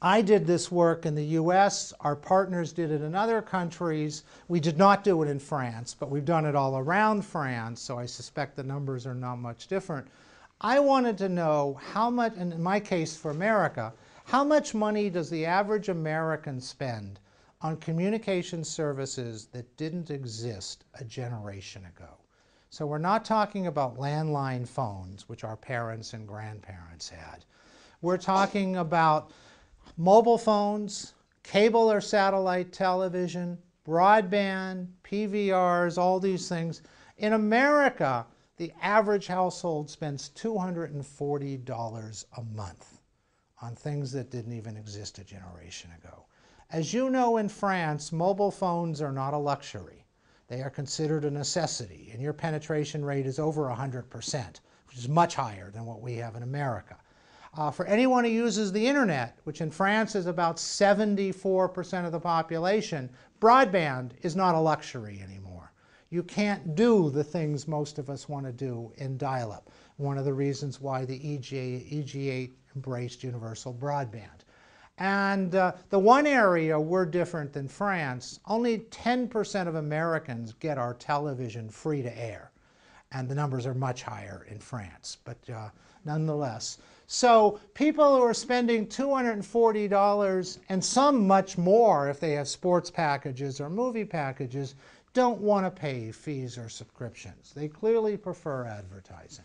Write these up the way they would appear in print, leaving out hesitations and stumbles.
I did this work in the US, our partners did it in other countries. We did not do it in France, but we've done it all around France, so I suspect the numbers are not much different. I wanted to know how much, and in my case for America, how much money does the average American spend on communication services that didn't exist a generation ago? So we're not talking about landline phones, which our parents and grandparents had. We're talking about mobile phones, cable or satellite television, broadband, PVRs, all these things. In America, the average household spends $240 a month on things that didn't even exist a generation ago. As you know, in France, mobile phones are not a luxury. They are considered a necessity, and your penetration rate is over 100%, which is much higher than what we have in America. For anyone who uses the internet, which in France is about 74% of the population, broadband is not a luxury anymore. You can't do the things most of us want to do in dial-up. One of the reasons why the EG8 embraced universal broadband. And the one area we're different than France, only 10% of Americans get our television free to air. And the numbers are much higher in France, but nonetheless. So people who are spending $240 and some much more if they have sports packages or movie packages don't want to pay fees or subscriptions. They clearly prefer advertising.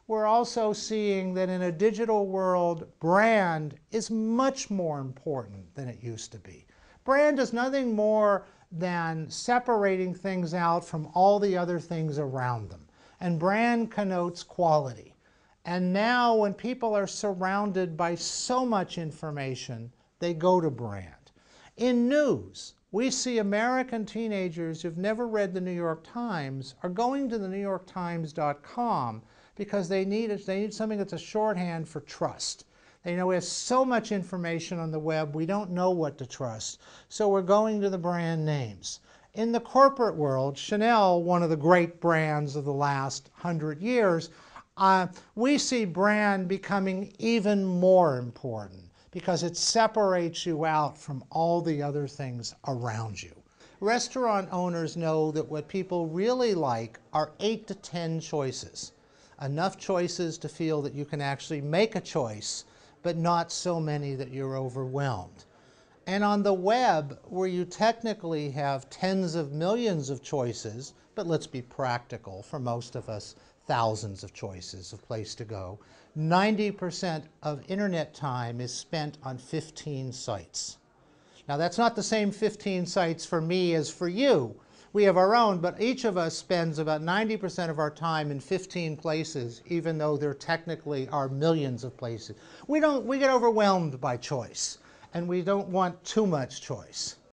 We're also seeing that in a digital world, brand is much more important than it used to be. Brand is nothing more than separating things out from all the other things around them. And brand connotes quality. And now when people are surrounded by so much information, they go to brand. In news, we see American teenagers who've never read the New York Times are going to the NewYorkTimes.com because they need something that's a shorthand for trust. They know we have so much information on the web, we don't know what to trust. So we're going to the brand names. In the corporate world, Chanel, one of the great brands of the last 100 years, we see brand becoming even more important because it separates you out from all the other things around you. Restaurant owners know that what people really like are 8 to 10 choices. Enough choices to feel that you can actually make a choice, but not so many that you're overwhelmed. And on the web, where you technically have tens of millions of choices, but let's be practical, for most of us, thousands of choices of place to go, 90% of internet time is spent on 15 sites. Now that's not the same 15 sites for me as for you. We have our own, but each of us spends about 90% of our time in 15 places, even though there technically are millions of places. We get overwhelmed by choice, and we don't want too much choice.